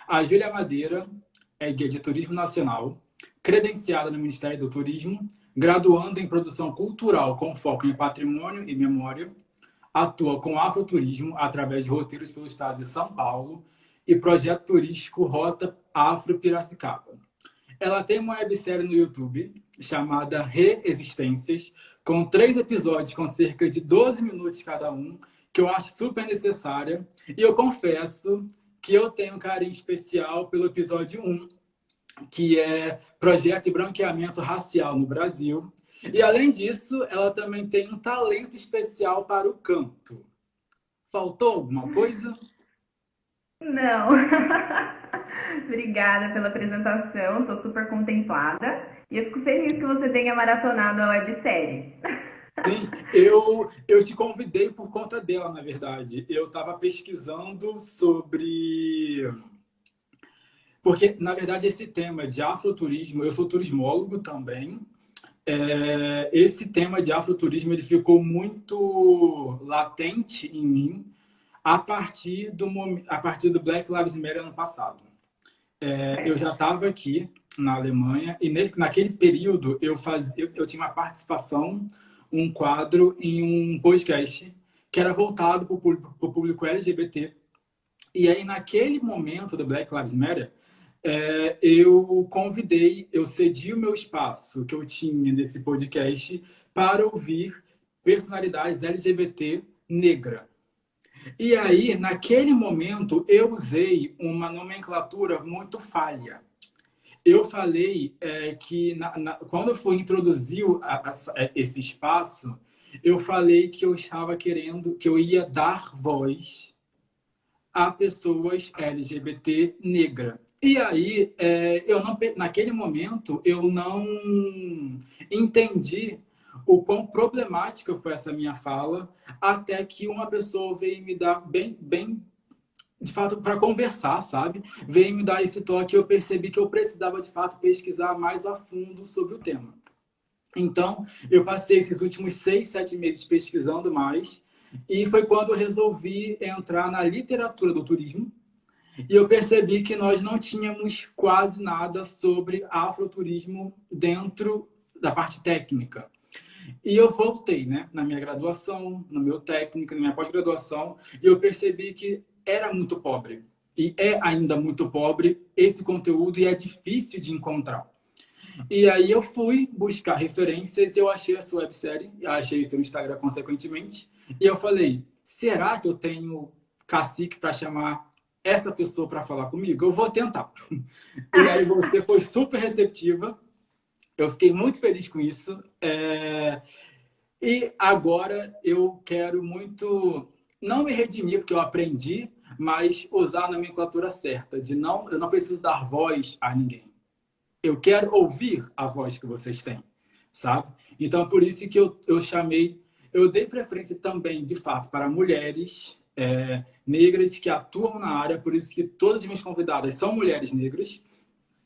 A Júlia Madeira é guia de turismo nacional, credenciada no Ministério do Turismo, graduanda em produção cultural com foco em patrimônio e memória, atua com afroturismo através de roteiros pelo estado de São Paulo e projeto turístico Rota Afro Piracicaba. Ela tem uma websérie no YouTube chamada Reexistências, com 3 episódios com cerca de 12 minutos cada um, que eu acho super necessária. E eu confesso que eu tenho um carinho especial pelo episódio 1, que é Projeto de Branqueamento Racial no Brasil. E, além disso, ela também tem um talento especial para o canto. Faltou alguma coisa? Não. Obrigada pela apresentação, estou super contemplada. E eu fico feliz que você tenha maratonado a websérie. Sim, eu te convidei por conta dela, na verdade. Eu estava pesquisando sobre. Porque, na verdade, esse tema de afroturismo, eu sou turismólogo também. Esse tema de afroturismo ele ficou muito latente em mim a partir do Black Lives Matter ano passado. Eu já estava aqui na Alemanha e naquele período eu tinha uma participação, um quadro em um podcast que era voltado para o público LGBT. E aí, naquele momento do Black Lives Matter, eu cedi o meu espaço que eu tinha nesse podcast para ouvir personalidades LGBT negra. E aí, naquele momento, eu usei uma nomenclatura muito falha. Eu falei que, quando eu fui introduzir esse espaço, eu falei que eu estava querendo, que eu ia dar voz a pessoas LGBT negra. E aí, naquele momento, eu não entendi o quão problemática foi essa minha fala, até que uma pessoa veio me dar bem de fato, para conversar, sabe? Veio me dar esse toque e eu percebi que eu precisava, de fato, pesquisar mais a fundo sobre o tema. Então, eu passei esses últimos 6, 7 meses pesquisando mais e foi quando eu resolvi entrar na literatura do turismo e eu percebi que nós não tínhamos quase nada sobre afroturismo dentro da parte técnica. E eu voltei, né, na minha graduação, no meu técnico, na minha pós-graduação, e eu percebi que era muito pobre. E é ainda muito pobre esse conteúdo e é difícil de encontrar. E aí eu fui buscar referências, eu achei a sua websérie, achei o seu Instagram consequentemente, e eu falei, será que eu tenho cacique para chamar essa pessoa para falar comigo? Eu vou tentar. E aí você foi super receptiva, eu fiquei muito feliz com isso. E agora eu quero muito, não me redimir, porque eu aprendi, mas usar a nomenclatura certa, eu não preciso dar voz a ninguém. Eu quero ouvir a voz que vocês têm, sabe? Então, por isso que eu dei preferência também, de fato, para mulheres negras que atuam na área, por isso que todas as minhas convidadas são mulheres negras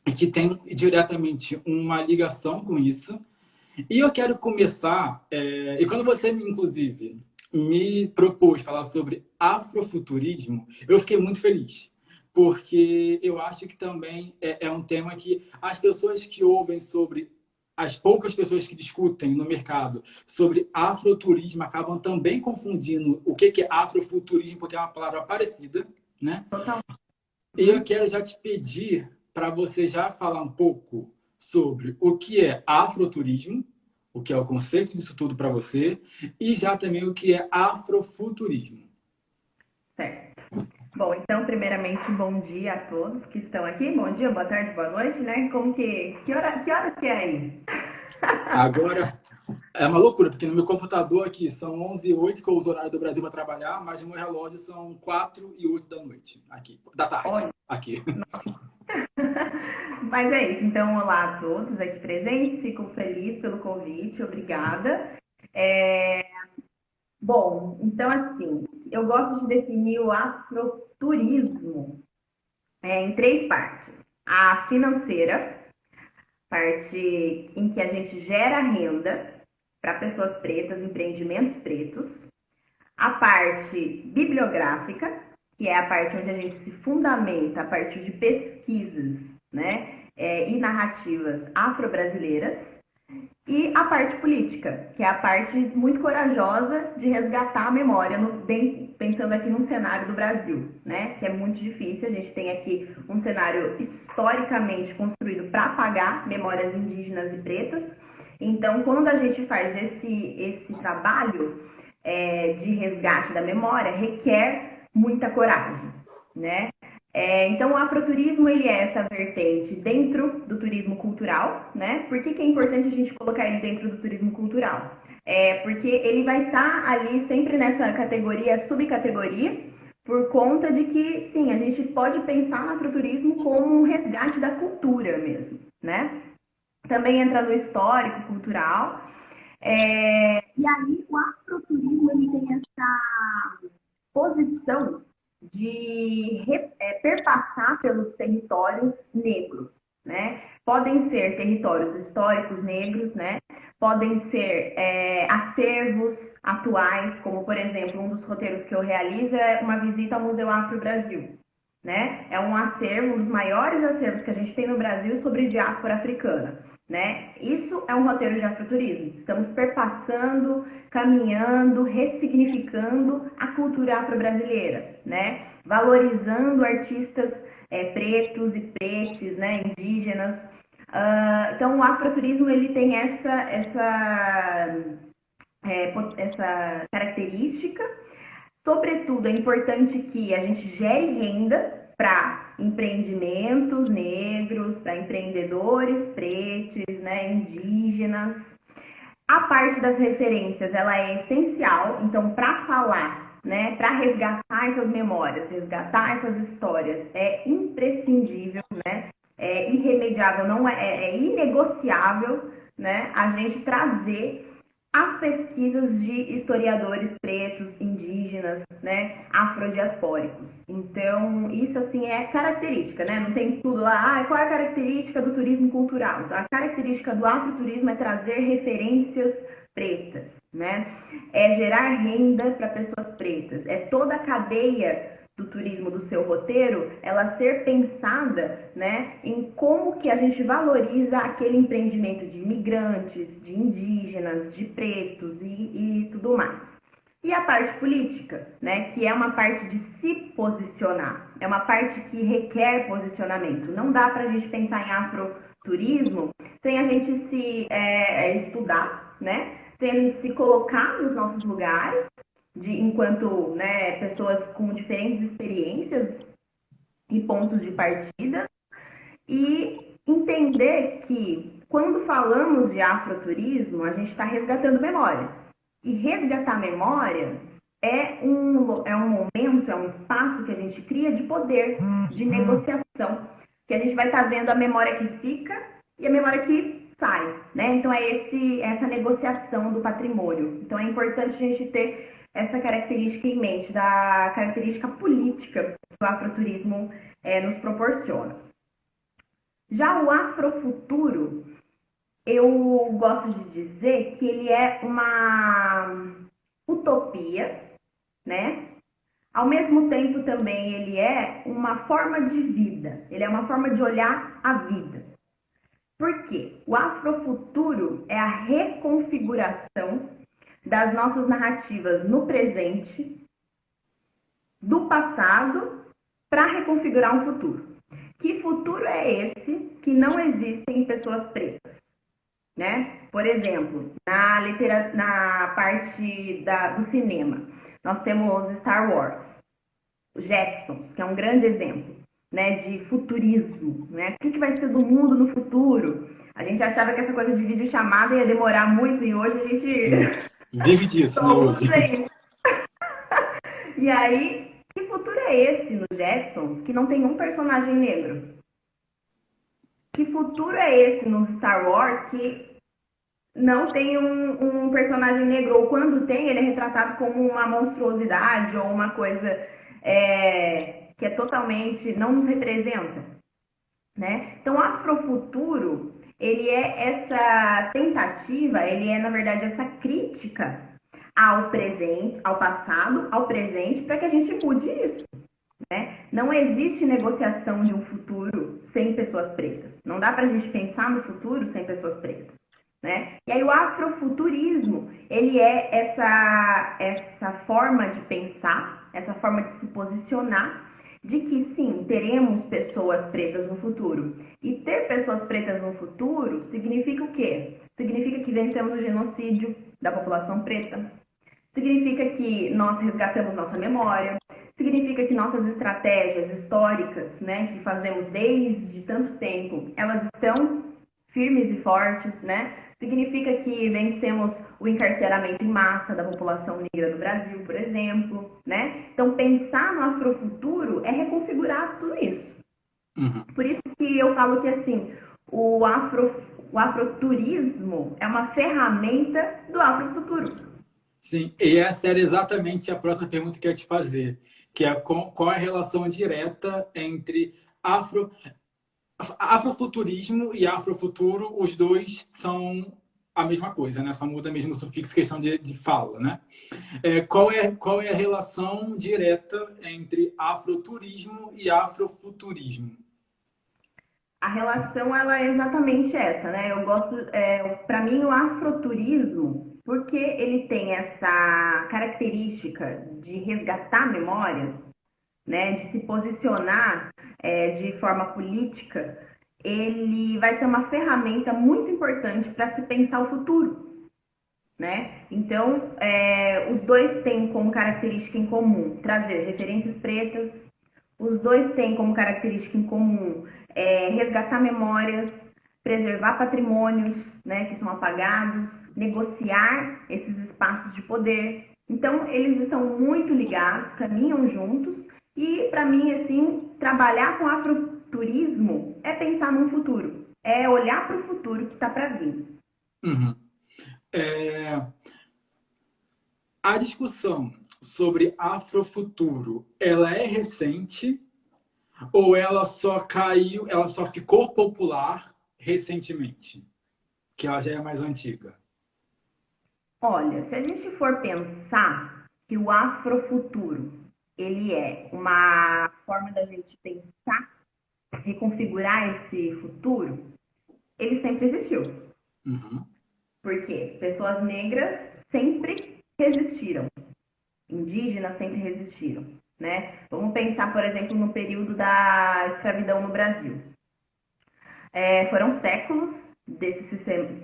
e que têm diretamente uma ligação com isso. E eu quero começar, e quando você, inclusive, me propôs falar sobre afrofuturismo, eu fiquei muito feliz, porque eu acho que também é um tema que as pessoas que ouvem sobre, as poucas pessoas que discutem no mercado sobre afroturismo acabam também confundindo o que é afrofuturismo, porque é uma palavra parecida, né? Total. E eu quero já te pedir para você já falar um pouco sobre o que é afroturismo, o que é o conceito disso tudo para você, e já também o que é afrofuturismo. Certo. Bom, então, primeiramente, bom dia a todos que estão aqui. Bom dia, boa tarde, boa noite, né? Como que horas que é aí? Agora, é uma loucura, porque no meu computador aqui são 11h08, que eu uso o horário do Brasil para trabalhar, mas no meu relógio são 4h08 da noite, aqui, da tarde, Olha, aqui. mas é isso. Então, olá a todos aqui presentes. Fico feliz pelo convite, obrigada. É, Bom, então, assim, eu gosto de definir o afroturismo em 3 partes. A financeira, parte em que a gente gera renda para pessoas pretas, empreendimentos pretos. A parte bibliográfica, que é a parte onde a gente se fundamenta a partir de pesquisas, né, e narrativas afro-brasileiras, e a parte política, que é a parte muito corajosa de resgatar a memória, pensando aqui num cenário do Brasil, né? Que é muito difícil. A gente tem aqui um cenário historicamente construído para apagar memórias indígenas e pretas. Então, quando a gente faz esse trabalho de resgate da memória, requer muita coragem, né? Então, o afroturismo, ele é essa vertente dentro do turismo cultural, né? Por que é importante a gente colocar ele dentro do turismo cultural? Porque ele vai estar ali sempre nessa categoria, subcategoria, por conta de que, sim, a gente pode pensar no afroturismo como um resgate da cultura mesmo, né? Também entra no histórico, cultural. E aí, o afroturismo, ele tem essa posição de perpassar pelos territórios negros, né? Podem ser territórios históricos negros, né? Podem ser acervos atuais, como, por exemplo, um dos roteiros que eu realizo é uma visita ao Museu Afro-Brasil, né? É um acervo, um dos maiores acervos que a gente tem no Brasil sobre diáspora africana, né? Isso é um roteiro de afroturismo. Estamos perpassando, caminhando, ressignificando a cultura afro-brasileira, né? Valorizando artistas pretos e pretes, né? Indígenas. Então, o afroturismo ele tem essa característica. Sobretudo, é importante que a gente gere renda para empreendimentos negros, para empreendedores pretos, né, indígenas. A parte das referências, ela é essencial. Então, para falar, né, para resgatar essas memórias, resgatar essas histórias, é imprescindível, né, é irremediável, não é inegociável, né, a gente trazer as pesquisas de historiadores pretos, indígenas, né, afrodiaspóricos. Então, isso assim é característica, né? Não tem tudo lá, qual é a característica do turismo cultural? Então, a característica do afroturismo é trazer referências pretas, né? É gerar renda para pessoas pretas. É toda a cadeia do turismo do seu roteiro, ela ser pensada, né, em como que a gente valoriza aquele empreendimento de imigrantes, de indígenas, de pretos e tudo mais. E a parte política, né, que é uma parte de se posicionar, é uma parte que requer posicionamento. Não dá para a gente pensar em afroturismo sem a gente se estudar, né, sem a gente se colocar nos nossos lugares, enquanto, né, pessoas com diferentes experiências e pontos de partida, e entender que quando falamos de afroturismo, a gente está resgatando memórias. E resgatar memórias é um momento, é um espaço que a gente cria de poder, de negociação, que a gente vai estar vendo a memória que fica e a memória que sai, né? Então é essa negociação do patrimônio. Então é importante a gente ter essa característica em mente, da característica política que o afroturismo nos proporciona. Já o afrofuturo, eu gosto de dizer que ele é uma utopia, né? Ao mesmo tempo também ele é uma forma de vida, ele é uma forma de olhar a vida. Por quê? O afrofuturo é a reconfiguração das nossas narrativas no presente, do passado, para reconfigurar um futuro. Que futuro é esse que não existe em pessoas pretas? Né? Por exemplo, na parte do cinema, nós temos Star Wars, Jetsons, que é um grande exemplo, né, de futurismo. Né? O que vai ser do mundo no futuro? A gente achava que essa coisa de videochamada ia demorar muito e hoje a gente... Vive disso, né, hoje. E aí, que futuro é esse no Jetsons que não tem um personagem negro? Que futuro é esse no Star Wars que não tem um personagem negro? Ou quando tem, ele é retratado como uma monstruosidade ou uma coisa que é totalmente... não nos representa, né? Então, o afrofuturo, ele é essa tentativa, ele é, na verdade, essa crítica ao presente, ao passado, ao presente, para que a gente mude isso, né? Não existe negociação de um futuro sem pessoas pretas. Não dá para a gente pensar no futuro sem pessoas pretas, né? E aí o afrofuturismo, ele é essa forma de pensar, essa forma de se posicionar, de que sim, teremos pessoas pretas no futuro. E ter pessoas pretas no futuro significa o quê? Significa que vencemos o genocídio da população preta, significa que nós resgatamos nossa memória, significa que nossas estratégias históricas, né, que fazemos desde tanto tempo, elas estão firmes e fortes, né? Significa que vencemos o encarceramento em massa da população negra do Brasil, por exemplo, né? Então, pensar no afrofuturo é reconfigurar tudo isso. Uhum. Por isso que eu falo que, assim, o afroturismo é uma ferramenta do afrofuturo. Sim, e essa era exatamente a próxima pergunta que eu ia te fazer, que é qual é a relação direta entre afrofuturismo e afrofuturo, os dois são a mesma coisa, né? Só muda mesmo o sufixo, questão de fala, né? Qual é a relação direta entre afroturismo e afrofuturismo? A relação ela é exatamente essa, né? Eu gosto, para mim, o afroturismo, porque ele tem essa característica de resgatar memórias, né? De se posicionar de forma política, ele vai ser uma ferramenta muito importante para se pensar o futuro, né? Então, os dois têm como característica em comum trazer referências pretas, os dois têm como característica em comum resgatar memórias, preservar patrimônios, né, que são apagados, negociar esses espaços de poder. Então, eles estão muito ligados, caminham juntos, e para mim, assim, trabalhar com afroturismo é pensar num futuro, é olhar para o futuro que está para vir. Uhum. A discussão sobre afrofuturo, ela é recente ou ela só caiu, ela só ficou popular recentemente? Que ela já é mais antiga. Olha, se a gente for pensar que o afrofuturo, ele é uma forma da gente pensar, reconfigurar esse futuro, ele sempre existiu. Uhum. Por quê? Pessoas negras sempre resistiram, indígenas sempre resistiram, né? Vamos pensar, por exemplo, no período da escravidão no Brasil. Foram séculos desse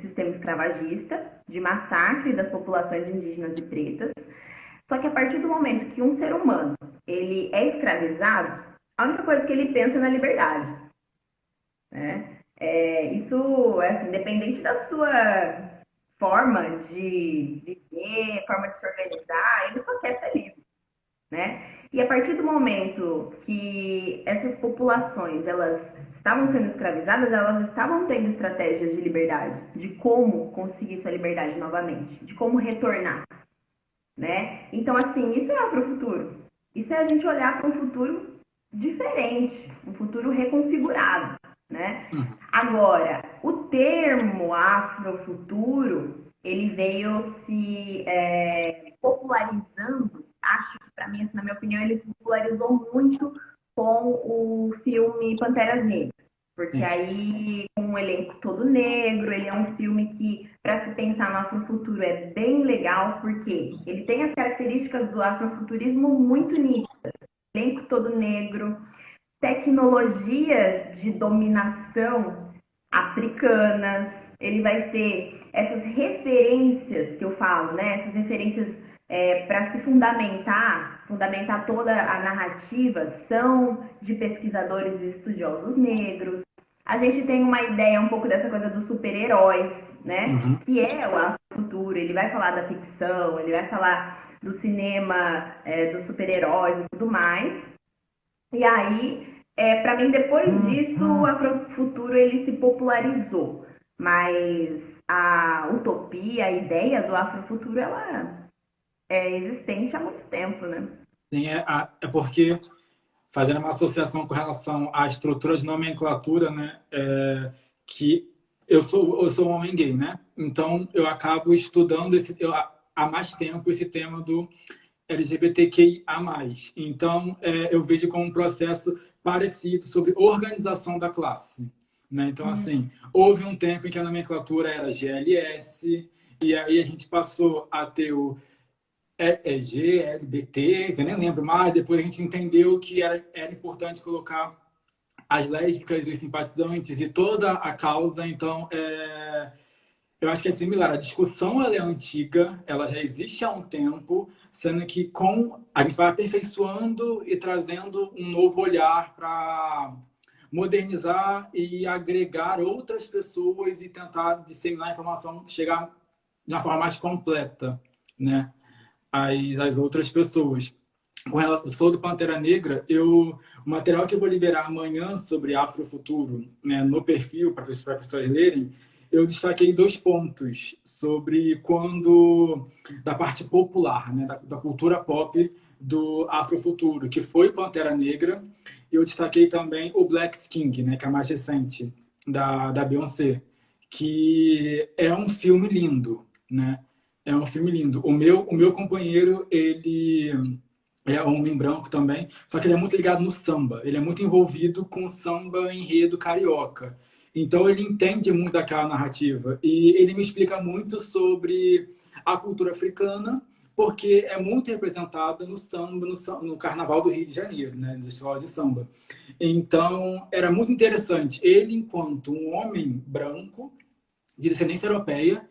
sistema escravagista, de massacre das populações indígenas e pretas. Só que a partir do momento que um ser humano ele é escravizado, a única coisa que ele pensa é na liberdade, né? Isso, assim, independente da sua forma de viver, forma de se organizar, ele só quer ser livre, né? E a partir do momento que essas populações elas estavam sendo escravizadas, elas estavam tendo estratégias de liberdade, de como conseguir sua liberdade novamente, de como retornar, né? Então, assim, isso é afrofuturo. Isso é a gente olhar para um futuro diferente, um futuro reconfigurado, né? Uhum. Agora, o termo afrofuturo, ele veio se popularizando, acho que para mim, assim, na minha opinião, ele se popularizou muito com o filme Panteras Negras. Porque Sim. aí, com um elenco todo negro, ele é um filme que, para se pensar no afrofuturo, é bem legal, porque ele tem as características do afrofuturismo muito nítidas. Elenco todo negro, tecnologias de dominação africanas, ele vai ter essas referências que eu falo, né? Essas referências para se fundamentar toda a narrativa, são de pesquisadores e estudiosos negros. A gente tem uma ideia um pouco dessa coisa dos super-heróis, né? Uhum. Que é o futuro. Ele vai falar da ficção, ele vai falar do cinema, dos super-heróis e tudo mais. E aí, para mim, depois disso, o afrofuturo ele se popularizou. Mas a utopia, a ideia do afrofuturo, ela é existente há muito tempo, né? Sim, é porque, fazendo uma associação com relação à estrutura de nomenclatura, né, que eu sou um homem gay, né? Então, eu acabo estudando há mais tempo esse tema LGBTQIA+. Então, eu vejo como um processo parecido sobre organização da classe. Né? Então, assim, houve um tempo em que a nomenclatura era GLS, e aí a gente passou a ter o GLBT, que eu nem lembro mais, depois a gente entendeu que era importante colocar as lésbicas e os simpatizantes e toda a causa. Então, eu acho que é similar. A discussão ela é antiga, ela já existe há um tempo, sendo que a gente vai aperfeiçoando e trazendo um novo olhar para modernizar e agregar outras pessoas e tentar disseminar a informação, chegar de uma forma mais completa, né, às outras pessoas. Com relação, você falou do Pantera Negra, o material que eu vou liberar amanhã sobre Afrofuturo, né, no perfil, para as pessoas lerem, eu destaquei 2 pontos sobre da parte popular, né, da cultura pop do Afrofuturo, que foi Pantera Negra. E eu destaquei também o Black King, né, que é a mais recente, da Beyoncé, que é um filme lindo, né? É um filme lindo. O meu companheiro, ele é homem branco também, só que ele é muito ligado no samba. Ele é muito envolvido com o samba enredo carioca. Então ele entende muito daquela narrativa e ele me explica muito sobre a cultura africana, porque é muito representada no samba, no Carnaval do Rio de Janeiro, né, nas escolas de samba. Então era muito interessante. Ele, enquanto um homem branco de descendência europeia,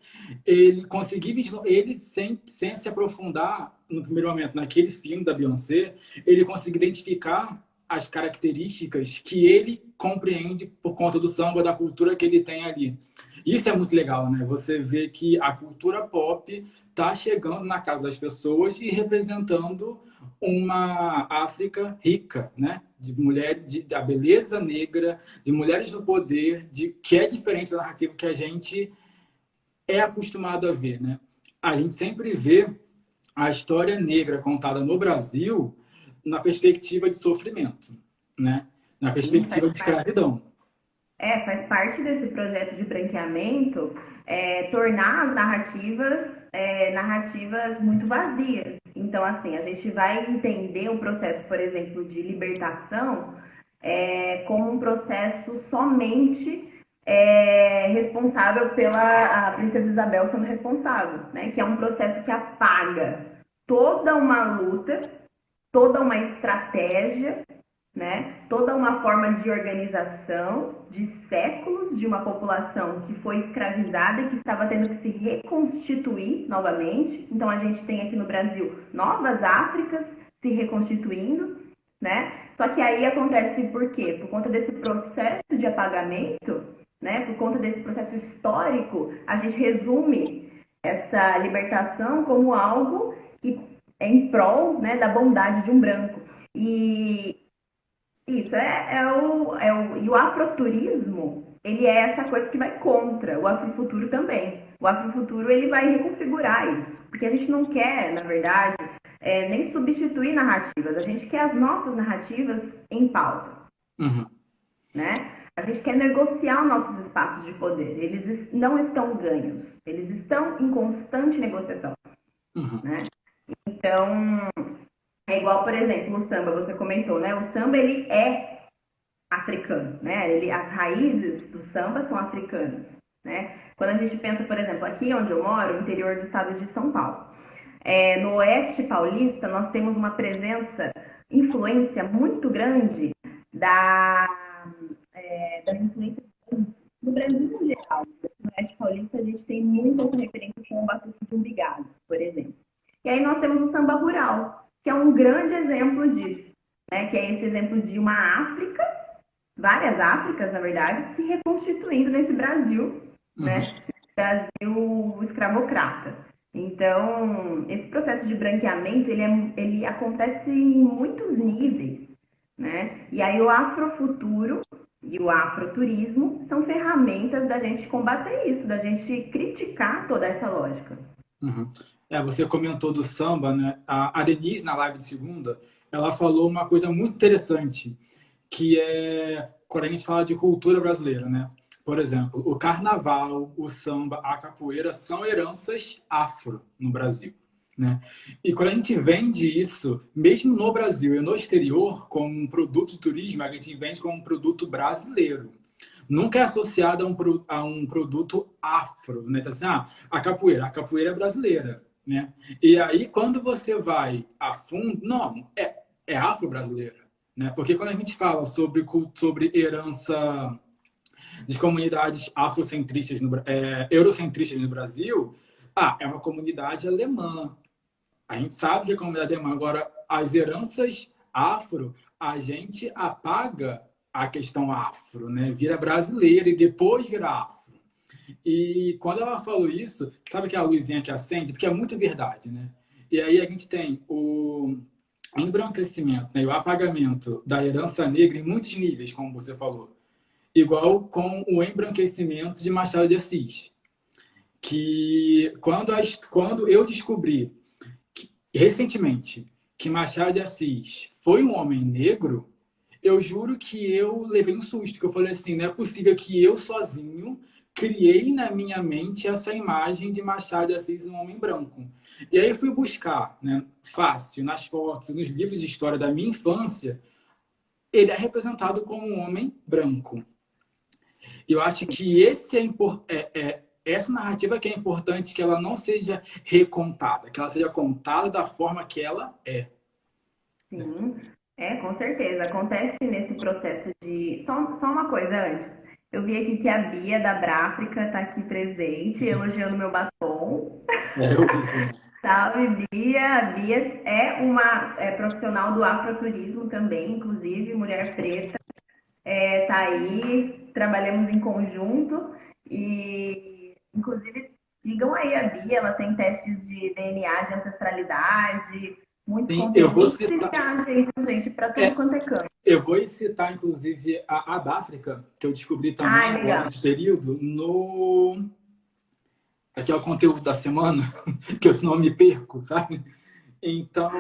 ele conseguir, ele sem se aprofundar no primeiro momento naquele filme da Beyoncé, ele conseguir identificar as características que ele compreende por conta do samba, da cultura que ele tem ali. Isso é muito legal, né? Você vê que a cultura pop está chegando na casa das pessoas e representando uma África rica, né? De mulheres, da beleza negra, de mulheres no poder, que é diferente da narrativa que a gente é acostumado a ver, né? A gente sempre vê a história negra contada no Brasil na perspectiva de sofrimento, né? Na Sim, perspectiva de escravidão. faz parte desse projeto de branqueamento tornar as narrativas muito vazias. Então, assim, a gente vai entender o processo, por exemplo, de libertação como um processo somente responsável pela a Princesa Isabel sendo responsável, né? Que é um processo que apaga toda uma luta, toda uma estratégia, né? Toda uma forma de organização de séculos de uma população que foi escravizada e que estava tendo que se reconstituir novamente. Então a gente tem aqui no Brasil novas Áfricas se reconstituindo, né? Só que aí acontece por quê? Por conta desse processo de apagamento, né? Por conta desse processo histórico, a gente resume essa libertação como algo que é em prol, né, da bondade de um branco. E isso e o afroturismo, ele é essa coisa que vai contra o afrofuturo também. O afrofuturo, ele vai reconfigurar isso, porque a gente não quer, na verdade, nem substituir narrativas, a gente quer as nossas narrativas em pauta, né? A gente quer negociar os nossos espaços de poder, eles não estão ganhos, eles estão em constante negociação, né? Então, é igual, por exemplo, o samba, você comentou, né? O samba, ele é africano, né? As raízes do samba são africanas, né? Quando a gente pensa, por exemplo, aqui onde eu moro, no interior do estado de São Paulo, no oeste paulista, nós temos uma influência muito grande da influência do Brasil em geral. No oeste paulista, a gente tem muitas referências como o Batuque do Umbigado, por exemplo. E aí nós temos o samba rural, que é um grande exemplo disso, né? Que é esse exemplo de uma África, várias Áfricas, na verdade, se reconstituindo nesse Brasil, né? Brasil escravocrata. Então, esse processo de branqueamento, ele acontece em muitos níveis, né? E aí o afrofuturo e o afroturismo são ferramentas da gente combater isso, da gente criticar toda essa lógica. Você comentou do samba, né? A Denise, na live de segunda, ela falou uma coisa muito interessante, que é quando a gente fala de cultura brasileira, né? Por exemplo, o carnaval, o samba, a capoeira são heranças afro no Brasil, né? E quando a gente vende isso, mesmo no Brasil e no exterior, como um produto de turismo, a gente vende como um produto brasileiro. Nunca é associado a um produto afro, né? Então, assim, a capoeira é brasileira, né? E aí, quando você vai a fundo, não, é afro-brasileira, né? Porque quando a gente fala sobre herança das comunidades afrocentristas, eurocentristas no Brasil, é uma comunidade alemã. A gente sabe que é a comunidade alemã. Agora, as heranças afro, a gente apaga a questão afro, né? Vira brasileira e depois vira afro. E quando ela falou isso, sabe aquela luzinha que acende? Porque é muito verdade, né? E aí a gente tem o embranquecimento, né? O apagamento da herança negra em muitos níveis, como você falou. Igual com o embranquecimento de Machado de Assis. Que quando eu descobri recentemente que Machado de Assis foi um homem negro, eu juro que eu levei um susto, que eu falei assim, não é possível que eu sozinho criei na minha mente essa imagem de Machado de Assis um homem branco. E aí fui buscar, né, fácil, nas fotos, nos livros de história da minha infância, ele é representado como um homem branco. Eu acho que essa narrativa que é importante que ela não seja recontada, que ela seja contada da forma que ela é. Sim, com certeza. Acontece nesse processo de. Só uma coisa antes. Eu vi aqui que a Bia da Bráfrica está aqui presente, elogiando meu batom. Eu vi também. Salve, Bia! A Bia é uma profissional do afroturismo também, inclusive, mulher preta. Tá aí, trabalhamos em conjunto e, inclusive, sigam aí a Bia, ela tem testes de DNA, de ancestralidade, muito Sim, conteúdo, muita viagem, gente, para tudo quanto é canto. eu vou citar, inclusive, a Báfrica, que eu descobri também agora Legal. nesse período, aqui é o conteúdo da semana, que eu senão me perco, sabe? Então,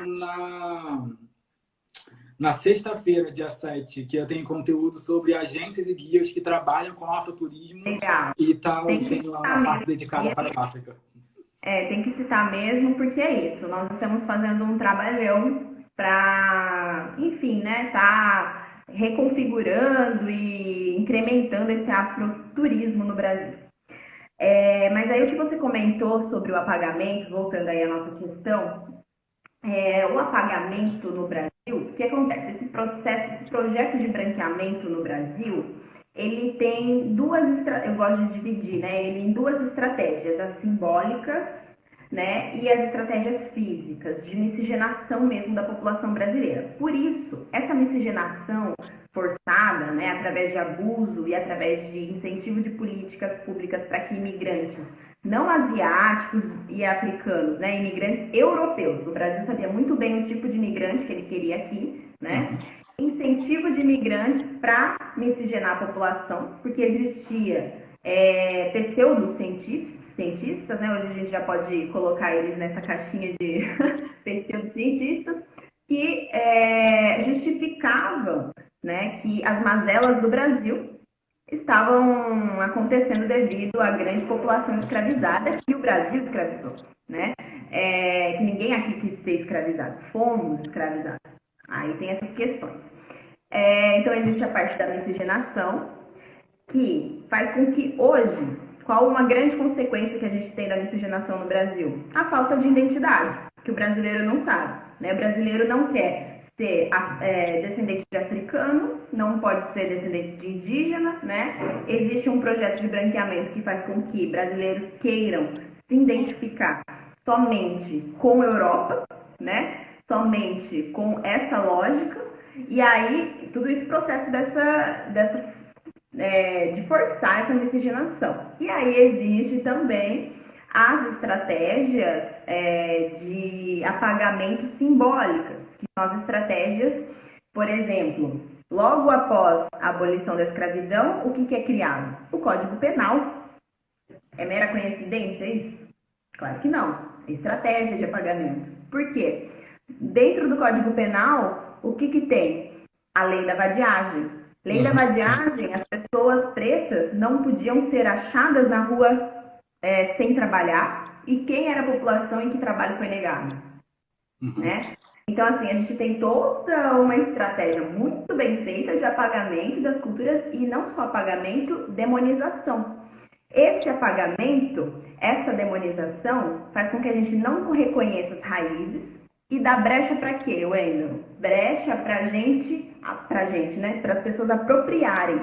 na sexta-feira, dia 7, que eu tenho conteúdo sobre agências e guias que trabalham com afroturismo Legal. e Tem que tem lá uma parte dedicada para a África. tem que citar mesmo, porque é isso. Nós estamos fazendo um trabalhão para, enfim, né, tá reconfigurando e incrementando esse afroturismo no Brasil. Mas aí o que você comentou sobre o apagamento, voltando aí à nossa questão, o apagamento no Brasil, o que acontece? Esse processo, esse projeto de branqueamento no Brasil, ele tem eu gosto de dividir, né, ele em duas estratégias, as simbólicas, né, e as estratégias físicas, de miscigenação mesmo da população brasileira. Por isso, essa miscigenação forçada, né, através de abuso e através de incentivo de políticas públicas para que imigrantes não asiáticos e africanos, né, imigrantes europeus. O Brasil sabia muito bem o tipo de imigrante que ele queria aqui, né? Incentivo de imigrantes para miscigenar a população, porque existia pseudocientistas, né? Hoje a gente já pode colocar eles nessa caixinha de pseudocientistas, que justificavam, né, que as mazelas do Brasil estavam acontecendo devido à grande população escravizada que o Brasil escravizou, né? Que ninguém aqui quis ser escravizado, fomos escravizados. Aí tem essas questões. Então existe a parte da miscigenação, que faz com que hoje, qual uma grande consequência que a gente tem da miscigenação no Brasil? A falta de identidade, que o brasileiro não sabe, né? O brasileiro não quer ser descendente de africano, não pode ser descendente de indígena, né? Existe um projeto de branqueamento que faz com que brasileiros queiram se identificar somente com a Europa, né? Somente com essa lógica, e aí tudo isso processo de forçar essa miscigenação. E aí existe também as estratégias de apagamento simbólicas, que são as estratégias, por exemplo, logo após a abolição da escravidão, o que é criado? O Código Penal. É mera coincidência isso? Claro que não. É estratégia de apagamento. Por quê? Dentro do Código Penal, o que tem? A lei da vadiagem. Lei da vadiagem, as pessoas pretas não podiam ser achadas na rua sem trabalhar, e quem era a população em que trabalho foi negado, Uhum. né? Então, assim, a gente tem toda uma estratégia muito bem feita de apagamento das culturas e não só apagamento, demonização. Esse apagamento, essa demonização, faz com que a gente não reconheça as raízes e dá brecha para quê, Wendel? Brecha pra gente, né? Para as pessoas apropriarem.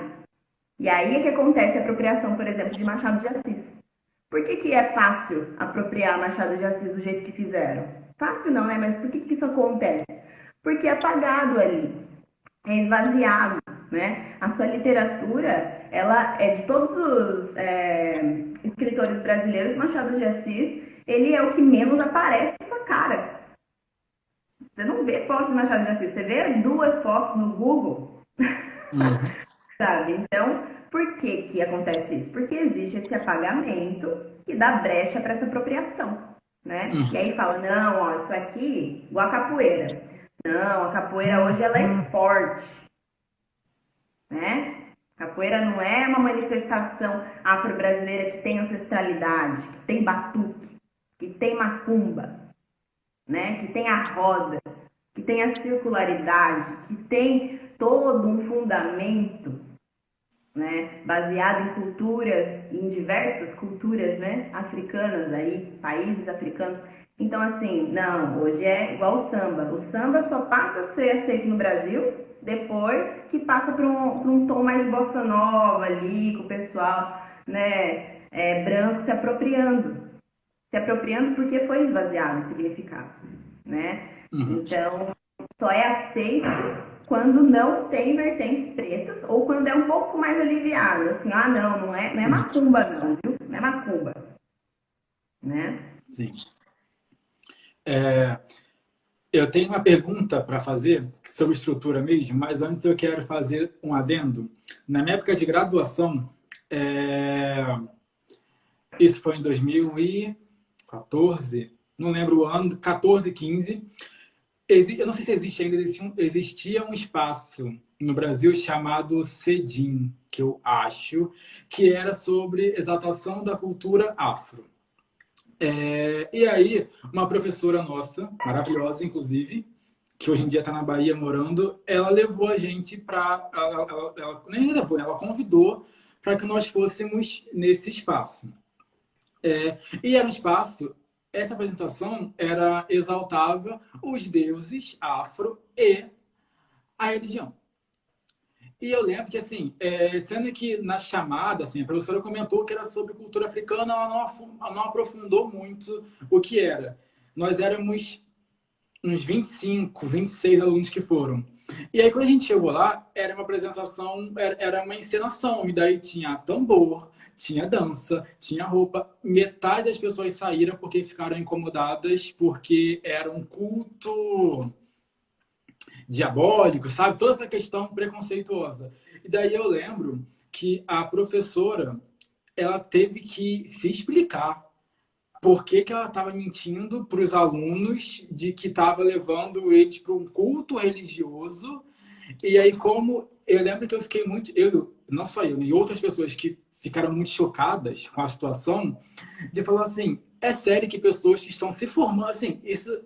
E aí é que acontece a apropriação, por exemplo, de Machado de Assis. Por que, que é fácil apropriar Machado de Assis do jeito que fizeram? Fácil não, né? Mas por que, que isso acontece? Porque é apagado ali, é esvaziado, né? A sua literatura, ela é de todos os escritores brasileiros, Machado de Assis, ele é o que menos aparece na sua cara. Você não vê fotos de Machado de Assis, você vê 2 fotos no Google, Uhum. sabe? Então, por que que acontece isso? Porque existe esse apagamento que dá brecha para essa apropriação, né? E Uhum. aí fala, não, ó, isso aqui, igual a capoeira. Não, a capoeira hoje ela é esporte, né? Capoeira não é uma manifestação afro-brasileira que tem ancestralidade, que tem batuque, que tem macumba, né? Que tem a roda, que tem a circularidade, que tem todo um fundamento, né? Baseado em culturas, em diversas culturas, né? Africanas aí, países africanos. Então, assim, não, hoje é igual o samba. O samba só passa a ser aceito no Brasil depois que passa para um tom mais bossa nova ali, com o pessoal, né, branco se apropriando porque foi esvaziado o significado, né? Uhum. Então, só é aceito quando não tem vertentes pretas ou quando é um pouco mais aliviado, assim, ah, não é Uhum. macumba não, viu? Não é macumba, né? Sim. É, eu tenho uma pergunta para fazer sobre estrutura mesmo, mas antes eu quero fazer um adendo. Na minha época de graduação, é, isso foi em 2014, não lembro o ano, 14, 15. Eu não sei se existe ainda, existia um espaço no Brasil chamado CEDIM, que eu acho, que era sobre exaltação da cultura afro. E aí, uma professora nossa, maravilhosa, inclusive, que hoje em dia está na Bahia morando, ela levou a gente para. Ela nem levou, ela convidou para que nós fôssemos nesse espaço. E era um espaço, essa apresentação era exaltava os deuses afro e a religião. E eu lembro que, assim, sendo que na chamada, assim, a professora comentou que era sobre cultura africana, ela não aprofundou muito o que era. Nós éramos uns 25, 26 alunos que foram. E aí, quando a gente chegou lá, era uma apresentação, era uma encenação. E daí tinha tambor, tinha dança, tinha roupa. Metade das pessoas saíram porque ficaram incomodadas, porque era um culto diabólico, sabe? Toda essa questão preconceituosa. E daí eu lembro que a professora, ela teve que se explicar por que que ela estava mentindo para os alunos de que estava levando eles para um culto religioso. E aí, como eu lembro que eu fiquei muito, eu, não só eu, e outras pessoas que ficaram muito chocadas com a situação, de falar assim, é sério que pessoas que estão se formando, assim, isso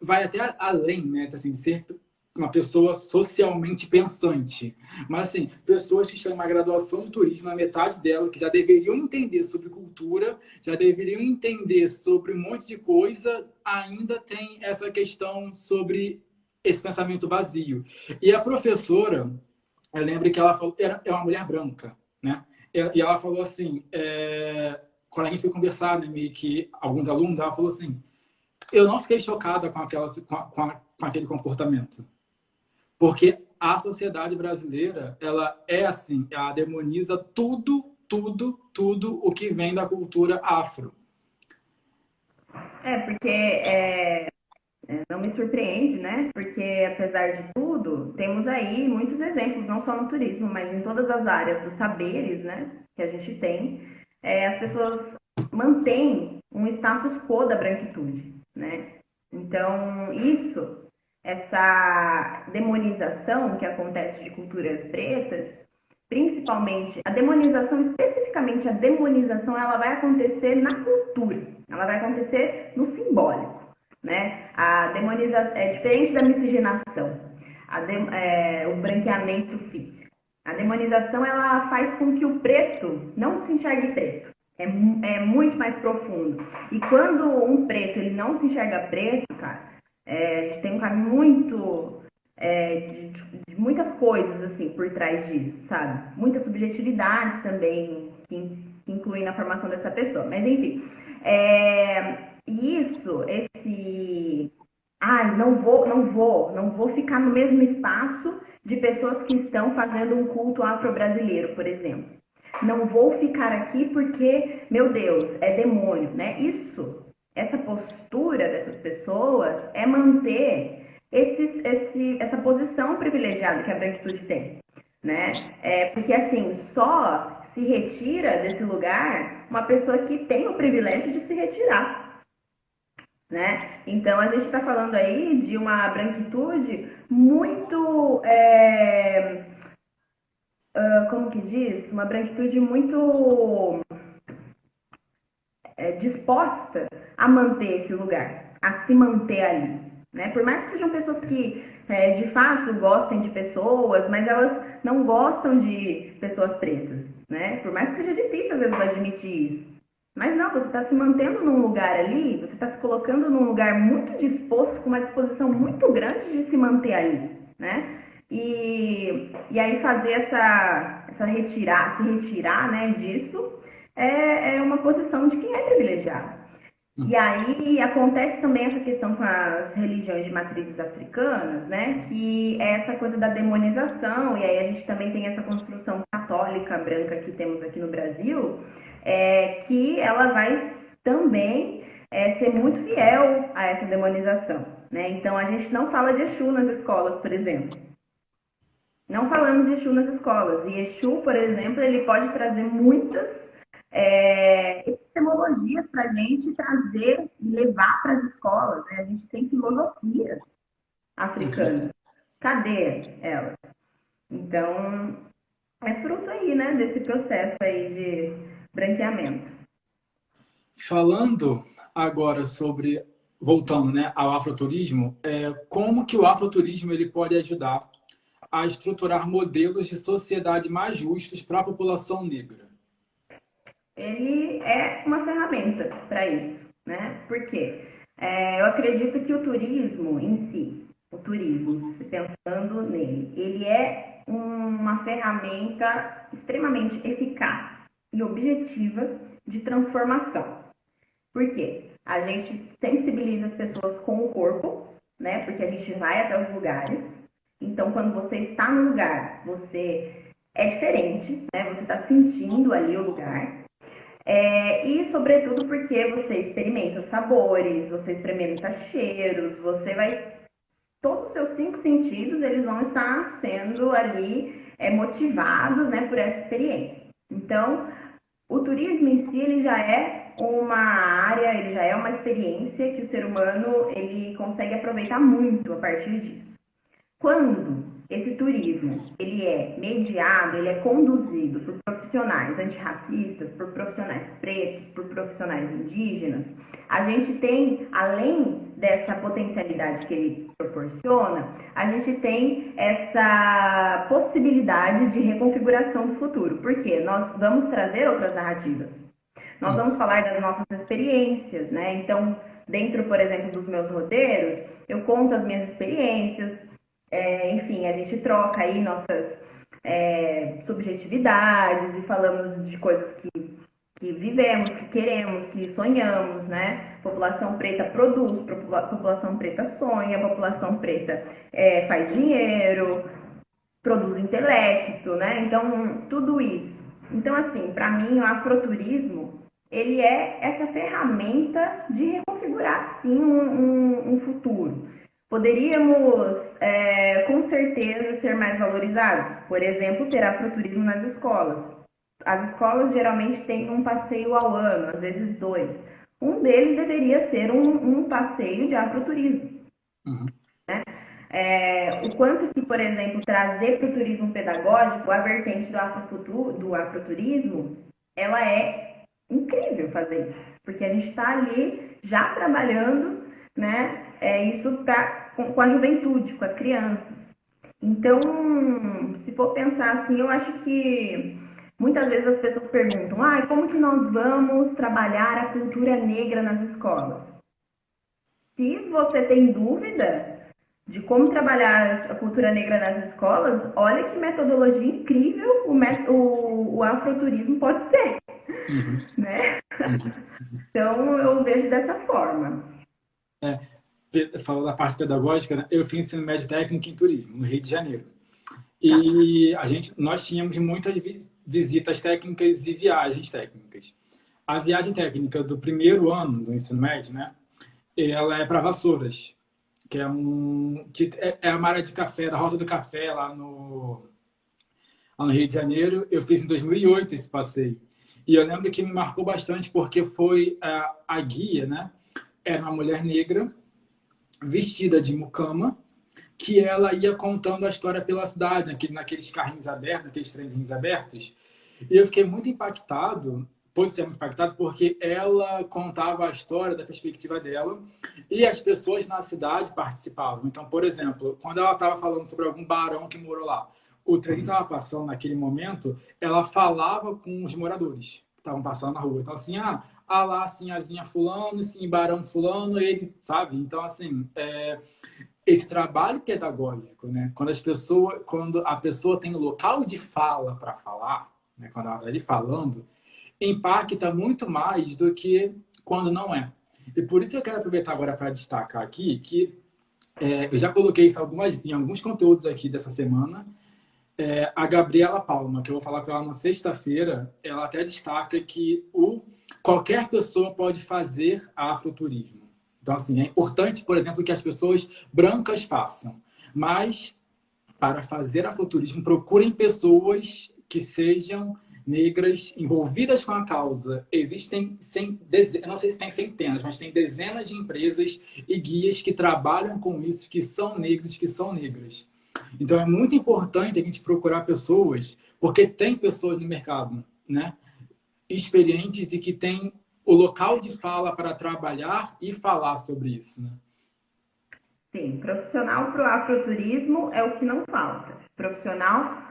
vai até além, né, assim, de ser uma pessoa socialmente pensante. Mas, assim, pessoas que estão em uma graduação de turismo, na metade dela, que já deveriam entender sobre cultura, já deveriam entender sobre um monte de coisa, ainda tem essa questão sobre esse pensamento vazio. E a professora, eu lembro que ela falou, é uma mulher branca, né? E ela falou assim, quando a gente foi conversar, né, meio que alguns alunos, ela falou assim, eu não fiquei chocada com aquele comportamento. Porque a sociedade brasileira, ela é assim, ela demoniza tudo, tudo, tudo o que vem da cultura afro. Porque não me surpreende, né? Porque apesar de tudo, temos aí muitos exemplos, não só no turismo, mas em todas as áreas dos saberes, né? Que a gente tem, as pessoas mantêm um status quo da branquitude, né? Então, essa demonização que acontece de culturas pretas, principalmente a demonização, especificamente a demonização, ela vai acontecer na cultura. ela vai acontecer no simbólico, né? A demonização é diferente da miscigenação, o branqueamento físico. A demonização, ela faz com que o preto não se enxergue preto. É muito mais profundo. E quando um preto ele não se enxerga preto, cara, a gente tem um caminho muito de muitas coisas assim por trás disso, sabe? Muitas subjetividades também que incluem na formação dessa pessoa. Mas enfim, não vou ficar no mesmo espaço de pessoas que estão fazendo um culto afro-brasileiro, por exemplo. Não vou ficar aqui porque, meu Deus, é demônio, né? Essa postura dessas pessoas é manter essa posição privilegiada que a branquitude tem, né? Porque, assim, só se retira desse lugar uma pessoa que tem o privilégio de se retirar, né? Então, a gente está falando aí de uma branquitude muito... como que diz? Uma branquitude muito disposta a manter esse lugar, a se manter ali, né? Por mais que sejam pessoas que de fato gostem de pessoas, mas elas não gostam de pessoas pretas, né? Por mais que seja difícil às vezes admitir isso. Mas não, você está se mantendo num lugar ali, você está se colocando num lugar muito disposto, com uma disposição muito grande de se manter ali, né? E aí fazer se retirar, né, disso é uma posição de quem é privilegiado. E aí acontece também essa questão com as religiões de matrizes africanas, né? Que é essa coisa da demonização, e aí a gente também tem essa construção católica branca que temos aqui no Brasil, que ela vai também ser muito fiel a essa demonização, né? Então a gente não fala de Exu nas escolas, por exemplo. Não falamos de Exu nas escolas. E Exu, por exemplo, ele pode trazer muitas epistemologias para a gente trazer e levar para as escolas, né? A gente tem filosofias africanas. Cadê elas? Então, é fruto aí, né, desse processo aí de branqueamento. Falando agora sobre, voltando, né, ao afroturismo, como que o afroturismo ele pode ajudar a estruturar modelos de sociedade mais justos para a população negra? Ele é uma ferramenta para isso, né? Por quê? Eu acredito que o turismo em si, pensando nele, ele é uma ferramenta extremamente eficaz e objetiva de transformação. Por quê? A gente sensibiliza as pessoas com o corpo, né? Porque a gente vai até os lugares. Então, quando você está no lugar, você é diferente, né? Você está sentindo ali o lugar. E, sobretudo, porque você experimenta sabores, você experimenta cheiros, você vai... Todos os seus 5 sentidos, eles vão estar sendo ali motivados, né, por essa experiência. Então, o turismo em si, ele já é uma área, ele já é uma experiência que o ser humano, ele consegue aproveitar muito a partir disso. Quando esse turismo ele é mediado, ele é conduzido por profissionais antirracistas, por profissionais pretos, por profissionais indígenas, a gente tem, além dessa potencialidade que ele proporciona, a gente tem essa possibilidade de reconfiguração do futuro, porque nós vamos trazer outras narrativas. Nós vamos falar das nossas experiências, né? Então, dentro, por exemplo, dos meus roteiros, eu conto as minhas experiências, enfim, a gente troca aí nossas subjetividades e falamos de coisas que vivemos, que queremos, que sonhamos, né? População preta produz, população preta sonha, população preta faz dinheiro, produz intelecto, né? Então, tudo isso. Então, assim, para mim, o afroturismo, ele é essa ferramenta de reconfigurar, sim, um futuro. Poderíamos, com certeza, ser mais valorizados. Por exemplo, ter afroturismo nas escolas. As escolas geralmente têm um passeio ao ano, às vezes 2. Um deles deveria ser um passeio de afroturismo. Uhum. Né? O quanto que, por exemplo, trazer para o turismo pedagógico a vertente do afroturismo, ela é incrível fazer isso, porque a gente está ali já trabalhando, né? Isso com a juventude, com as crianças. Então, se for pensar assim, eu acho que muitas vezes as pessoas perguntam, como que nós vamos trabalhar a cultura negra nas escolas? Se você tem dúvida de como trabalhar a cultura negra nas escolas, olha que metodologia incrível o afroturismo pode ser, Uhum, né? uhum. Então, eu vejo dessa forma. Falou da parte pedagógica, né? Eu fiz ensino médio técnico em turismo, no Rio de Janeiro. Tá. E nós tínhamos muitas visitas técnicas e viagens técnicas. A viagem técnica do primeiro ano do ensino médio, né? Ela é para Vassouras, que é a área de café, da Rota do Café lá no Rio de Janeiro. Eu fiz em 2008 esse passeio. E eu lembro que me marcou bastante porque foi a guia, né? Era uma mulher negra vestida de mucama, que ela ia contando a história pela cidade, naqueles carrinhos abertos, naqueles trenzinhos abertos. E eu fiquei muito impactado, positivamente impactado, porque ela contava a história da perspectiva dela e as pessoas na cidade participavam. Então, por exemplo, quando ela estava falando sobre algum barão que morou lá, o trem estava passando naquele momento, ela falava com os moradores que estavam passando na rua. Então, assim, lá, sinhazinha fulano, sim, barão fulano, eles, sabe? Então, assim, esse trabalho pedagógico, né? Quando a pessoa tem um local de fala para falar, né? Quando ela está ali falando, impacta muito mais do que quando não é. E por isso eu quero aproveitar agora para destacar aqui que eu já coloquei isso em alguns conteúdos aqui dessa semana. A Gabriela Palma, que eu vou falar com ela na sexta-feira, ela até destaca que qualquer pessoa pode fazer afroturismo. Então, assim, é importante, por exemplo, que as pessoas brancas façam. Mas, para fazer afroturismo, procurem pessoas que sejam negras envolvidas com a causa. Existem, eu não sei se tem centenas, mas tem dezenas de empresas e guias que trabalham com isso, que são negros, que são negras. Então, é muito importante a gente procurar pessoas, porque tem pessoas no mercado, né, experientes e que têm o local de fala para trabalhar e falar sobre isso, né? Sim, profissional para o afroturismo é o que não falta. Profissional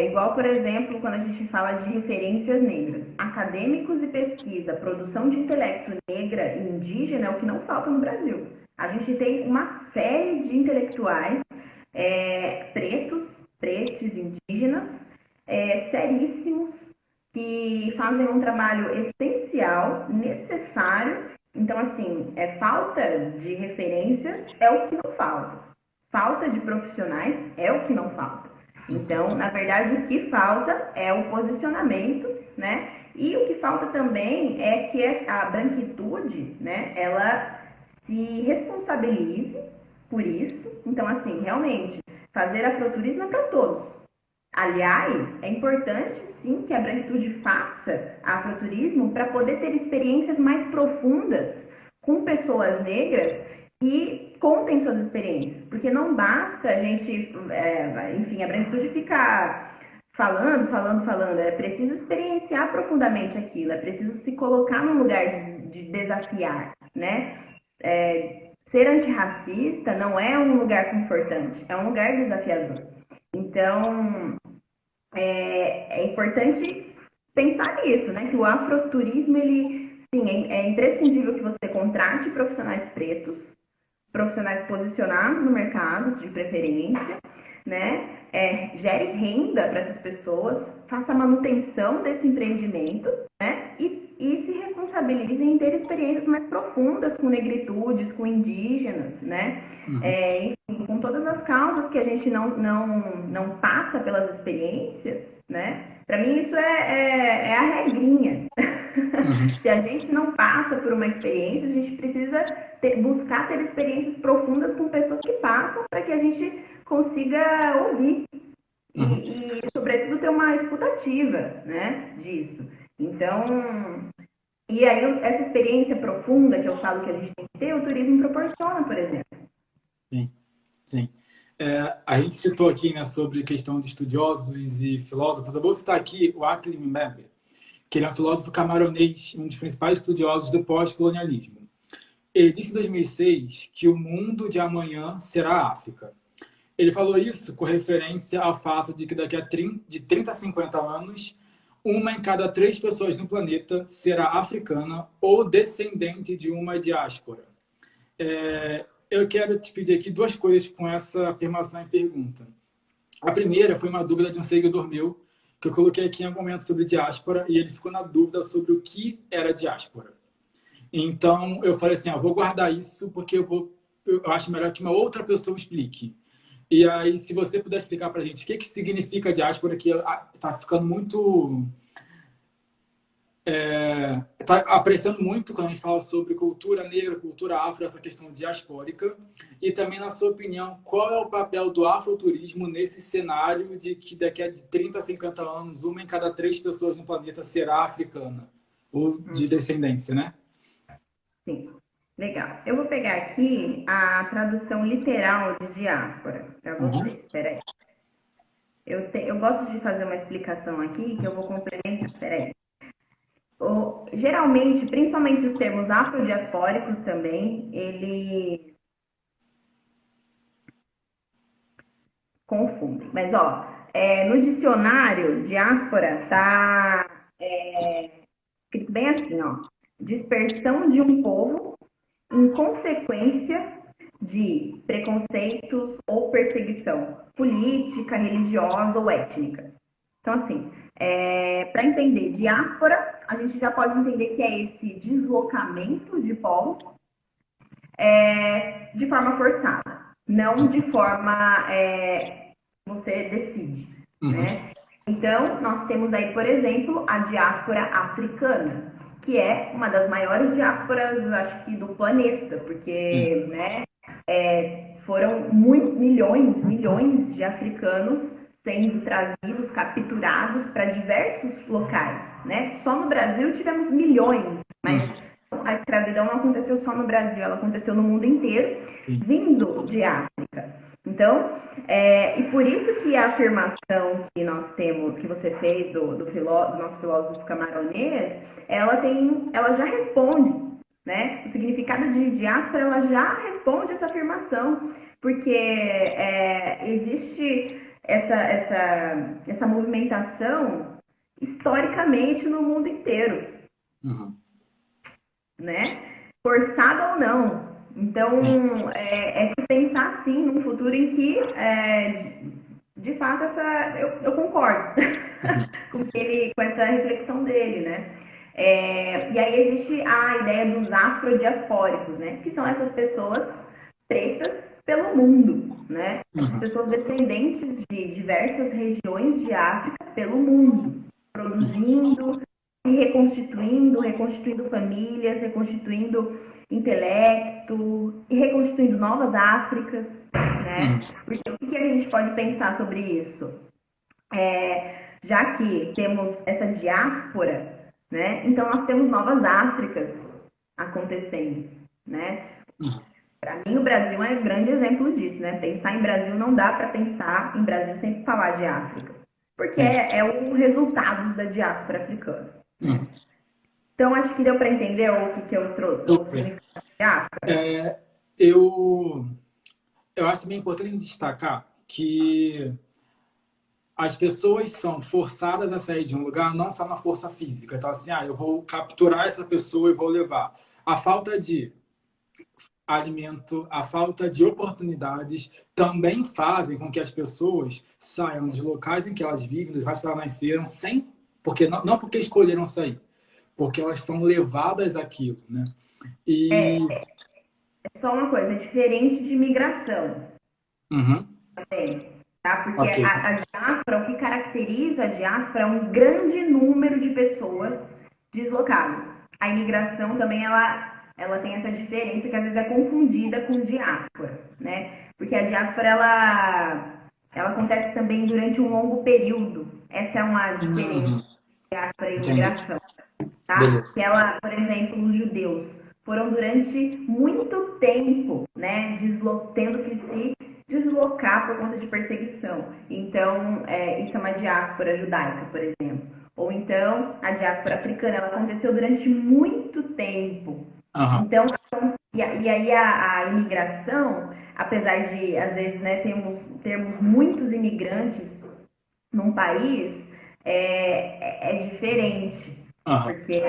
igual, por exemplo, quando a gente fala de referências negras. Acadêmicos e pesquisa, produção de intelecto negra e indígena é o que não falta no Brasil. A gente tem uma série de intelectuais pretos, pretos, indígenas, seríssimos, que fazem um trabalho essencial, necessário. Então, assim, falta de referências é o que não falta. Falta de profissionais é o que não falta. Então, na verdade, o que falta é o posicionamento, né? E o que falta também é que a branquitude, né, ela se responsabilize por isso. Então, assim, realmente, fazer afroturismo é para todos. Aliás, é importante sim que a branquitude faça afroturismo para poder ter experiências mais profundas com pessoas negras que contem suas experiências, porque não basta a gente, enfim, a branquitude ficar falando, é preciso experienciar profundamente aquilo, é preciso se colocar num lugar de desafiar, né? Ser antirracista não é um lugar confortante, é um lugar desafiador. Então, é importante pensar nisso, né? Que o afroturismo, ele, sim, é imprescindível que você contrate profissionais pretos, profissionais posicionados no mercado, de preferência, né? Gere renda para essas pessoas, faça a manutenção desse empreendimento, né? E se responsabilize em ter experiências mais profundas com negritudes, com indígenas, né? Enfim, com todas as causas que a gente não passa pelas experiências, né? Para mim isso é a regrinha. Uhum. Se a gente não passa por uma experiência, a gente precisa buscar ter experiências profundas com pessoas que passam para que a gente consiga ouvir Uhum. e, sobretudo, ter uma escutativa, né, disso. Então, e aí essa experiência profunda que eu falo que a gente tem que ter, o turismo proporciona, por exemplo. Sim, sim. A gente citou aqui, né, sobre questão de estudiosos e filósofos. Eu vou citar aqui o Akli Mbembe, que ele é um filósofo camaronês, um dos principais estudiosos do pós-colonialismo. Ele disse em 2006 que o mundo de amanhã será a África. Ele falou isso com referência ao fato de que daqui a 30 a 50 anos, uma em cada 3 pessoas no planeta será africana ou descendente de uma diáspora. Eu quero te pedir aqui 2 coisas com essa afirmação e pergunta. A primeira foi uma dúvida de um seguidor meu, que eu coloquei aqui em algum momento sobre diáspora, e ele ficou na dúvida sobre o que era diáspora. Então, eu falei assim, vou guardar isso, porque eu acho melhor que uma outra pessoa explique. E aí, se você puder explicar para a gente o que significa diáspora, que está ficando muito... Está aparecendo muito quando a gente fala sobre cultura negra, cultura afro, essa questão diaspórica. E também, na sua opinião, qual é o papel do afroturismo nesse cenário de que daqui a 30 a 50 anos, uma em cada 3 pessoas no planeta será africana, ou de descendência, né? Sim, legal. Eu vou pegar aqui a tradução literal de diáspora para vocês. Espera aí. Eu gosto de fazer uma explicação aqui que eu vou complementar. Espera aí. Geralmente, principalmente os termos afrodiaspóricos também, ele confunde. Mas, no dicionário, diáspora tá escrito bem assim, dispersão de um povo em consequência de preconceitos ou perseguição política, religiosa ou étnica. Então, assim, para entender diáspora, a gente já pode entender que é esse deslocamento de povos de forma forçada, não de forma você decide, né? Então, nós temos aí, por exemplo, a diáspora africana, que é uma das maiores diásporas, acho que, do planeta, porque, né, foram milhões de africanos sendo trazidos, capturados para diversos locais, né? Só no Brasil tivemos milhões, mas a escravidão não aconteceu só no Brasil, ela aconteceu no mundo inteiro, vindo de África. Então, e por isso que a afirmação que nós temos, que você fez do nosso filósofo camaronês, ela já responde, né? O significado de diáspora, ela já responde essa afirmação, porque existe essa movimentação historicamente no mundo inteiro, né? Forçada ou não. Então, se pensar, sim, num futuro em que, de fato, eu concordo com essa reflexão dele, né? E aí existe a ideia dos afrodiaspóricos, né? Que são essas pessoas pretas pelo mundo, né? Essas pessoas descendentes de diversas regiões de África pelo mundo, produzindo e reconstituindo famílias, reconstituindo intelecto e reconstituindo novas Áfricas, né? Porque o que a gente pode pensar sobre isso? Já que temos essa diáspora, né? Então nós temos novas Áfricas acontecendo, né? Para mim, o Brasil é um grande exemplo disso, né? Pensar em Brasil não dá para pensar em Brasil sem falar de África, porque é o resultado da diáspora africana. Então, acho que deu para entender o que eu trouxe, o significado de diáspora. Eu acho bem importante destacar que as pessoas são forçadas a sair de um lugar não só na força física. Então, assim, eu vou capturar essa pessoa e vou levar. A falta de alimento, a falta de oportunidades também fazem com que as pessoas saiam dos locais em que elas vivem, dos locais que elas nasceram, não porque escolheram sair, porque elas são levadas àquilo, né? Só uma coisa, é diferente de migração. Também, tá? Porque a diáspora, o que caracteriza a diáspora é um grande número de pessoas deslocadas. A imigração também, ela tem essa diferença que às vezes é confundida com diáspora, né? Porque a diáspora, ela acontece também durante um longo período. Essa é uma diferença de diáspora e imigração, tá? Que ela, por exemplo, os judeus foram durante muito tempo, né, tendo que se deslocar por conta de perseguição. Então, isso é uma diáspora judaica, por exemplo. Ou então, a diáspora africana, ela aconteceu durante muito tempo. Aham, Então, e aí a imigração, apesar de, às vezes, né, termos muitos imigrantes num país, é diferente. aham. Porque,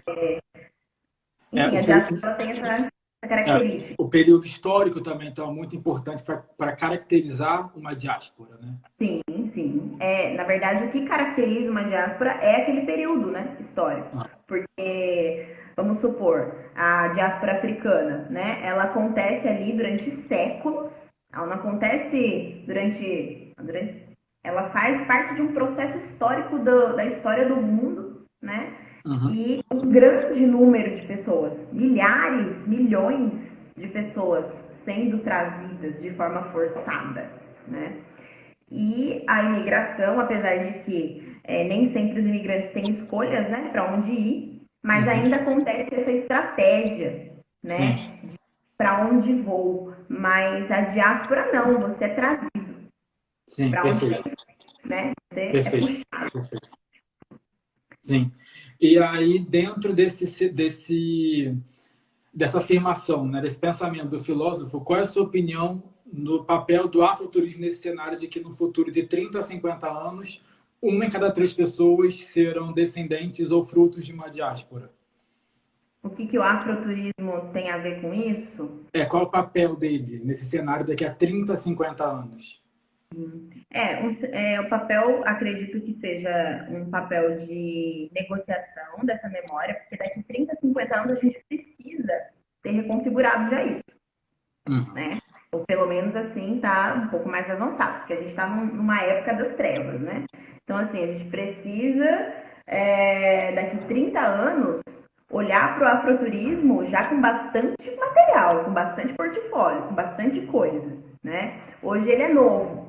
É, enfim, a diáspora tem essa é, característica. o período histórico também então, é muito importante para caracterizar uma diáspora, né? Sim, sim. Na verdade, o que caracteriza uma diáspora é aquele período, né, histórico. Ah, Porque, vamos supor, a diáspora africana, né, ela acontece ali durante séculos, ela não acontece ela faz parte de um processo histórico da história do mundo, né, uhum, e um grande número de pessoas, milhares, milhões de pessoas sendo trazidas de forma forçada, né. E a imigração, apesar de que nem sempre os imigrantes têm escolhas, né, para onde ir, mas uhum. ainda acontece essa estratégia, Sim, né, para onde vou. Mas a diáspora não, você é trazido sim, para onde, perfeito, né, você é perfeito, puxado. perfeito. Sim. E aí, dentro dessa afirmação, né, desse pensamento do filósofo, qual é a sua opinião no papel do afroturismo nesse cenário de que no futuro de 30 a 50 anos, uma em cada três pessoas serão descendentes ou frutos de uma diáspora? O que o afroturismo tem a ver com isso? Qual é o papel dele nesse cenário daqui a 30, 50 anos? O papel, acredito que seja um papel de negociação dessa memória, porque daqui 30, 50 anos a gente precisa ter reconfigurado já isso, Uhum. né? Ou pelo menos assim tá um pouco mais avançado, porque a gente está numa época das trevas, né? Então, assim, a gente precisa, daqui 30 anos, olhar para o afroturismo já com bastante material, com bastante portfólio, com bastante coisa, né? Hoje ele é novo,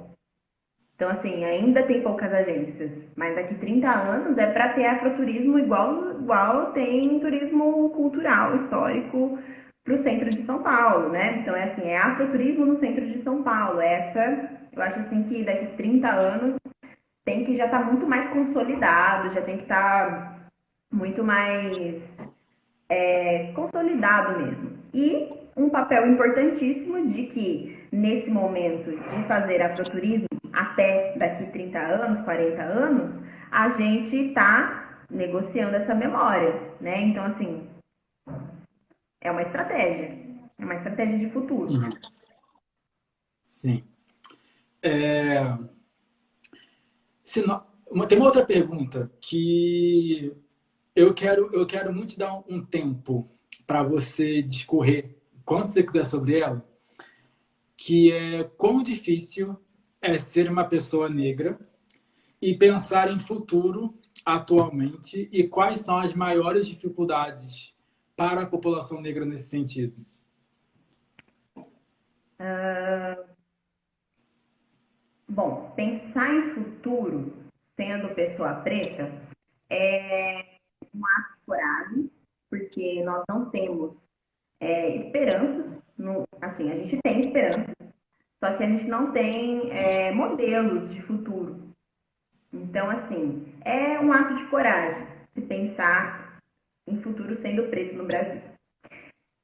então, assim, ainda tem poucas agências, mas daqui 30 anos é para ter afroturismo igual tem turismo cultural, histórico para o centro de São Paulo, né? Então, é assim, é afroturismo no centro de São Paulo. Eu acho assim que daqui 30 anos tem que já estar muito mais consolidado, já tem que estar muito mais consolidado mesmo. E um papel importantíssimo de que, nesse momento de fazer afroturismo, até daqui 30 anos, 40 anos, a gente está negociando essa memória, né? Então, assim, é uma estratégia. É uma estratégia de futuro. Uhum. Sim. É, tem uma outra pergunta que eu quero muito dar um tempo para você discorrer, quando você quiser, sobre ela, que é quão difícil é ser uma pessoa negra e pensar em futuro atualmente e quais são as maiores dificuldades para a população negra nesse sentido. Bom, pensar em futuro sendo pessoa preta é um ato de coragem, porque nós não temos esperanças. Assim, a gente tem esperança, só que a gente não tem modelos de futuro. Então, assim, é um ato de coragem se pensar em futuro sendo preto no Brasil.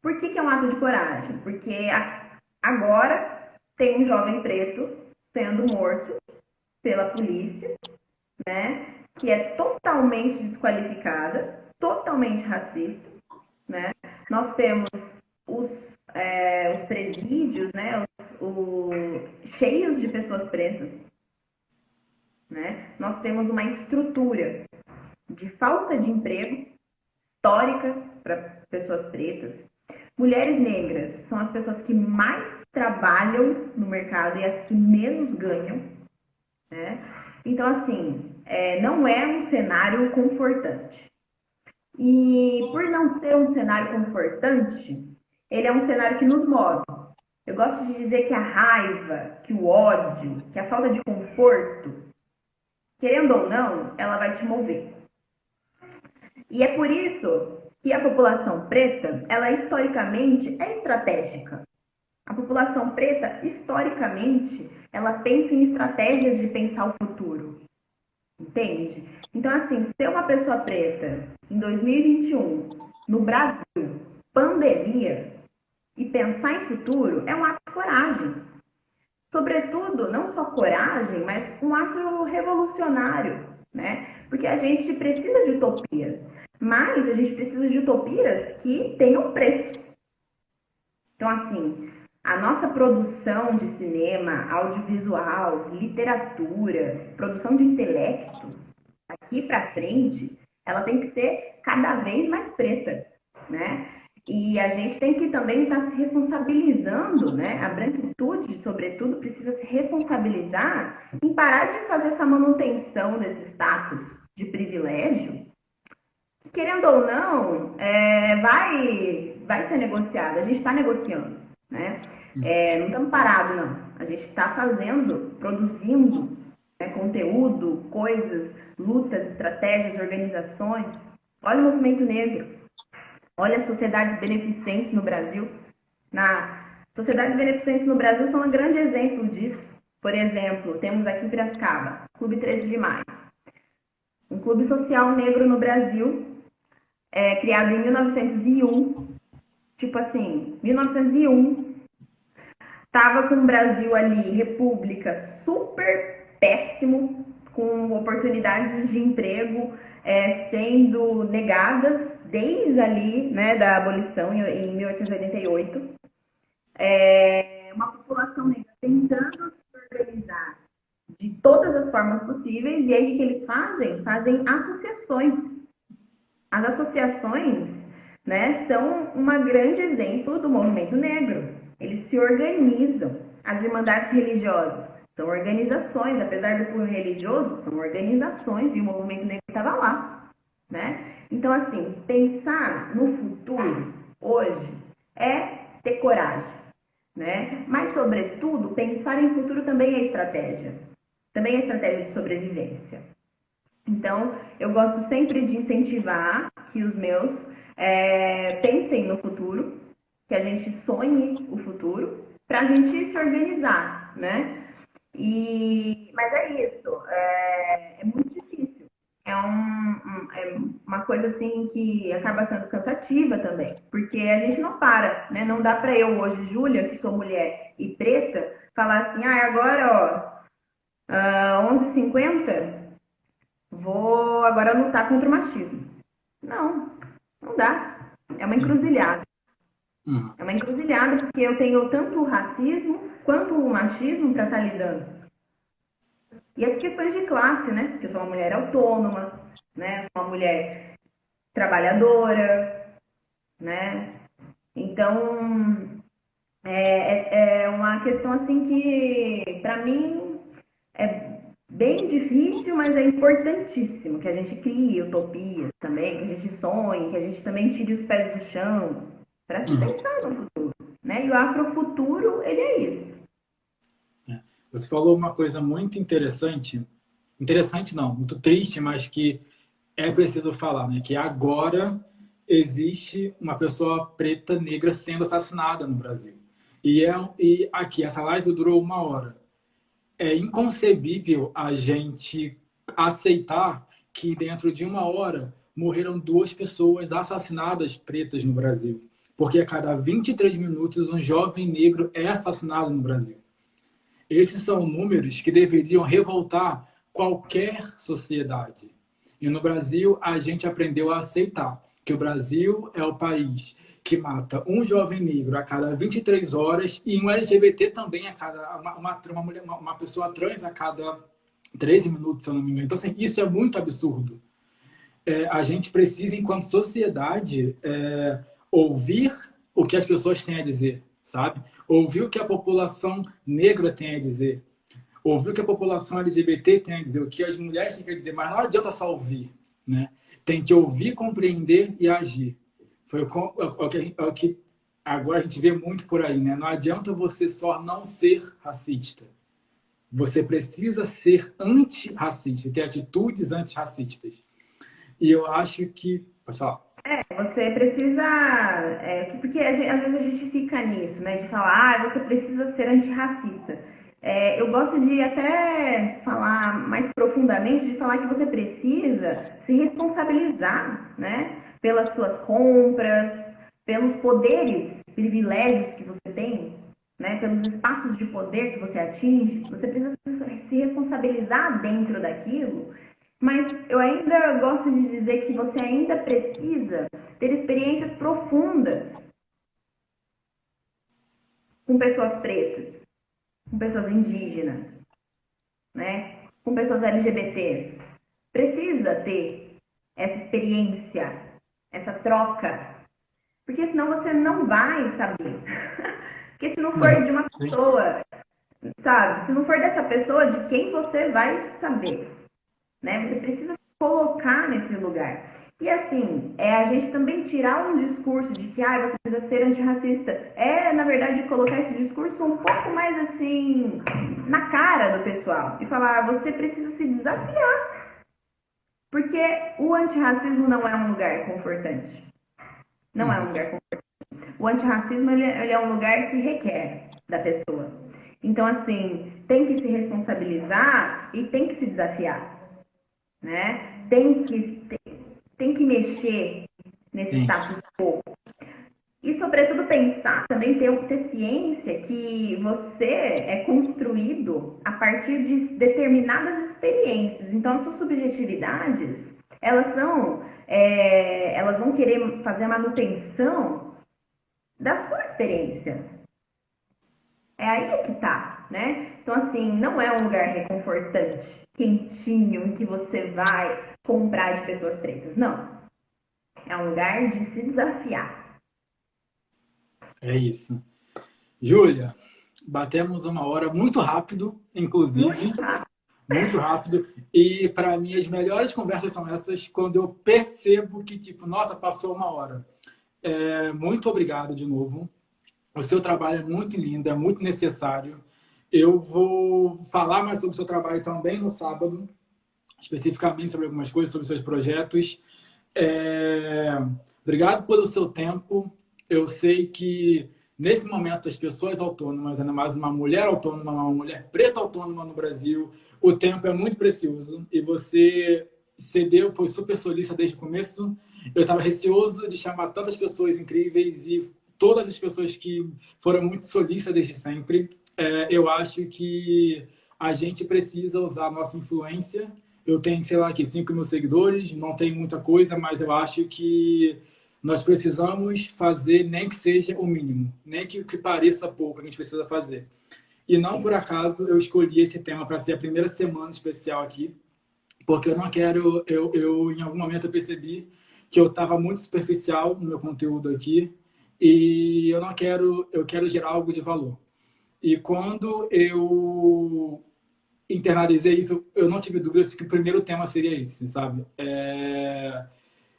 Por que é um ato de coragem? Porque agora tem um jovem preto sendo morto pela polícia, né? Que é totalmente desqualificada, totalmente racista, né? Nós temos os, os presídios, né? Cheios de pessoas pretas, né? Nós temos uma estrutura de falta de emprego histórica para pessoas pretas. Mulheres negras são as pessoas que mais trabalham no mercado e as que menos ganham, né? Então, assim, não é um cenário confortante. E por não ser um cenário confortante, ele é um cenário que nos move. Eu gosto de dizer que a raiva, que o ódio, que a falta de conforto, querendo ou não, ela vai te mover. E é por isso que a população preta, ela historicamente é estratégica. A população preta, historicamente, ela pensa em estratégias de pensar o futuro. entende? Então, assim, ser uma pessoa preta em 2021, no Brasil, pandemia, e pensar em futuro é um ato de coragem. Sobretudo, não só coragem, mas um ato revolucionário, né? Porque a gente precisa de utopias, mas a gente precisa de utopias que tenham preços. Então, assim, a nossa produção de cinema, audiovisual, literatura, produção de intelecto, daqui para frente, ela tem que ser cada vez mais preta, né? E a gente tem que também estar se responsabilizando, né? A branquitude, sobretudo, precisa se responsabilizar em parar de fazer essa manutenção desse status de privilégio, que, querendo ou não, vai ser negociado. A gente está negociando, né? Não estamos parados, não. A gente está fazendo, produzindo, né, conteúdo, coisas, lutas, estratégias, organizações. Olha o movimento negro, olha as sociedades beneficentes no Brasil. Sociedades beneficentes no Brasil são um grande exemplo disso. Por exemplo, temos aqui em Piracicaba, Clube 13 de Maio, um clube social negro no Brasil, criado em 1901. Tipo assim, 1901, tava com o Brasil ali, república, super péssimo, com oportunidades de emprego sendo negadas desde ali, né, da abolição em 1888. Uma população negra tentando se organizar de todas as formas possíveis, e aí o que eles fazem? Fazem associações. As associações, né, são um grande exemplo do movimento negro. Eles se organizam. As irmandades religiosas são organizações, apesar do cunho religioso, são organizações, e o movimento negro estava lá, né? Então, assim, pensar no futuro hoje é ter coragem, né? Mas, sobretudo, pensar em futuro também é estratégia. Também é estratégia de sobrevivência. Então, eu gosto sempre de incentivar que os meus pensem no futuro, que a gente sonhe o futuro, para a gente se organizar, né? Mas é isso, é muito difícil. É uma coisa assim que acaba sendo cansativa também, porque a gente não para, né? Não dá para eu hoje, Júlia, que sou mulher e preta, falar assim, agora, ó, 11h50, vou agora lutar contra o machismo. Não, não dá. É uma encruzilhada. É uma encruzilhada porque eu tenho tanto o racismo quanto o machismo para estar lidando. E as questões de classe, né? Porque eu sou uma mulher autônoma, né? Sou uma mulher trabalhadora, né? Então, é uma questão assim que, para mim, é bem difícil, mas é importantíssimo que a gente crie utopias também, que a gente sonhe, que a gente também tire os pés do chão para se pensar no futuro, né? E o afrofuturo, ele é isso. Você falou uma coisa muito interessante, interessante não, muito triste, mas que é preciso falar, né? Que agora existe uma pessoa preta, negra sendo assassinada no Brasil. E aqui, essa live durou 1 hora. É inconcebível a gente aceitar que dentro de 1 hora morreram 2 pessoas assassinadas pretas no Brasil. Porque a cada 23 minutos um jovem negro é assassinado no Brasil. Esses são números que deveriam revoltar qualquer sociedade. E no Brasil, a gente aprendeu a aceitar que o Brasil é o país que mata um jovem negro a cada 23 horas e um LGBT também a cada uma pessoa trans a cada 13 minutos, se eu não me engano. Então, assim, isso é muito absurdo. A gente precisa, enquanto sociedade, ouvir o que as pessoas têm a dizer, sabe? Ouvir o que a população negra tem a dizer. Ouvir o que a população LGBT tem a dizer, o que as mulheres têm a dizer, mas não adianta só ouvir, né? Tem que ouvir, compreender e agir. Foi o que agora a gente vê muito por aí, né? Não adianta você só não ser racista. Você precisa ser antirracista, ter atitudes antirracistas. E eu acho que... Pode falar. Você precisa. Porque às vezes a gente fica nisso, né? De falar, você precisa ser antirracista. Eu gosto de até falar mais profundamente, de falar que você precisa se responsabilizar, né? Pelas suas compras, pelos poderes, privilégios que você tem, né? Pelos espaços de poder que você atinge. Você precisa se responsabilizar dentro daquilo, mas eu ainda gosto de dizer que você ainda precisa ter experiências profundas com pessoas pretas, com pessoas indígenas, né? Com pessoas LGBTs. Precisa ter essa experiência, essa troca, porque senão você não vai saber. Porque se não for de uma pessoa, sabe? Se não for dessa pessoa, de quem você vai saber, né? Você precisa se colocar nesse lugar. E assim, a gente também tirar um discurso de que você precisa ser antirracista, na verdade, colocar esse discurso um pouco mais assim, na cara do pessoal. E falar, você precisa se desafiar. Porque o antirracismo não é um lugar confortante. Não é um lugar confortante. O antirracismo, ele é um lugar que requer da pessoa. Então, assim, tem que se responsabilizar e tem que se desafiar, né? Tem que mexer nesse status quo. E, sobretudo, pensar, também ter ciência que você é construído a partir de determinadas experiências. Então, as suas subjetividades, elas vão querer fazer a manutenção da sua experiência. É aí que tá, né? Então, assim, não é um lugar reconfortante, quentinho, em que você vai comprar de pessoas pretas. Não. É um lugar de se desafiar. É isso. Júlia, batemos uma hora muito rápido, inclusive. Muito rápido. Muito rápido. E, para mim, as melhores conversas são essas quando eu percebo que, tipo, nossa, passou uma hora. Muito obrigado de novo. O seu trabalho é muito lindo, é muito necessário. Eu vou falar mais sobre o seu trabalho também no sábado, especificamente sobre algumas coisas, sobre seus projetos. Obrigado pelo seu tempo. Eu sei que, nesse momento, as pessoas autônomas, ainda mais uma mulher autônoma, uma mulher preta autônoma no Brasil, o tempo é muito precioso e você cedeu, foi super solícita desde o começo. Eu estava receoso de chamar tantas pessoas incríveis e todas as pessoas que foram muito solícitas desde sempre. Eu acho que a gente precisa usar a nossa influência. Eu tenho, sei lá, aqui 5 mil seguidores, não tem muita coisa, mas eu acho que nós precisamos fazer, nem que seja o mínimo, nem que pareça pouco, a gente precisa fazer. E não por acaso eu escolhi esse tema para ser a primeira semana especial aqui, porque eu não quero, em algum momento eu percebi que eu estava muito superficial no meu conteúdo aqui e eu quero gerar algo de valor. E quando eu internalizei isso, eu não tive dúvidas que o primeiro tema seria esse, sabe?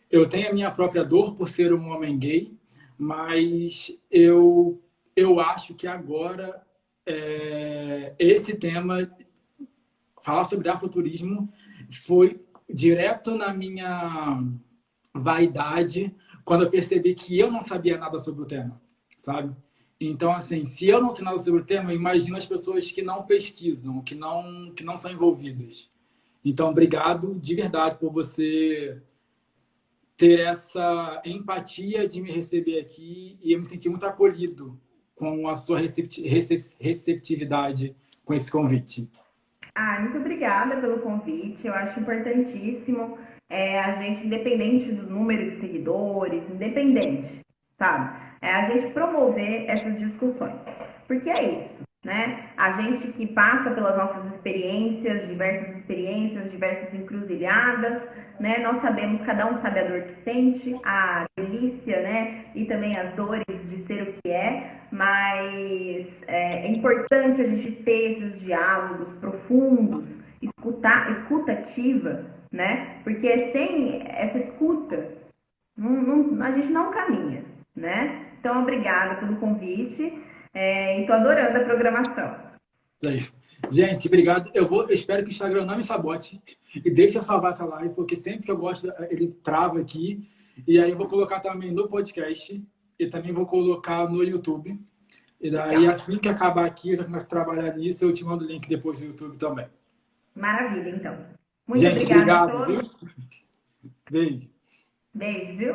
Eu tenho a minha própria dor por ser um homem gay, mas eu acho que agora esse tema, falar sobre afrofuturismo, foi direto na minha vaidade quando eu percebi que eu não sabia nada sobre o tema, sabe? Então, assim, se eu não sei nada sobre o tema, imagina as pessoas que não pesquisam, que não são envolvidas. Então, obrigado de verdade por você ter essa empatia de me receber aqui e eu me senti muito acolhido com a sua receptividade com esse convite. Muito obrigada pelo convite. Eu acho importantíssimo a gente, independente do número de seguidores, independente, sabe? A gente promover essas discussões. Porque é isso, né? A gente que passa pelas nossas experiências, diversas encruzilhadas, né? Nós sabemos, cada um sabe a dor que sente, a delícia, né? E também as dores de ser o que é, mas é importante a gente ter esses diálogos profundos, escuta ativa, né? Porque sem essa escuta, a gente não caminha, né? Então, obrigada pelo convite e tô adorando a programação. Gente, obrigado. Eu espero que o Instagram não me sabote e deixe eu salvar essa live, porque sempre que eu gosto, ele trava aqui. E aí eu vou colocar também no podcast e também vou colocar no YouTube. E daí, Legal. assim que acabar aqui, eu já começo a trabalhar nisso, eu te mando o link depois no YouTube também. Maravilha, então. Muito Gente, obrigada a obrigado, viu? todos. Beijo. Beijo, viu?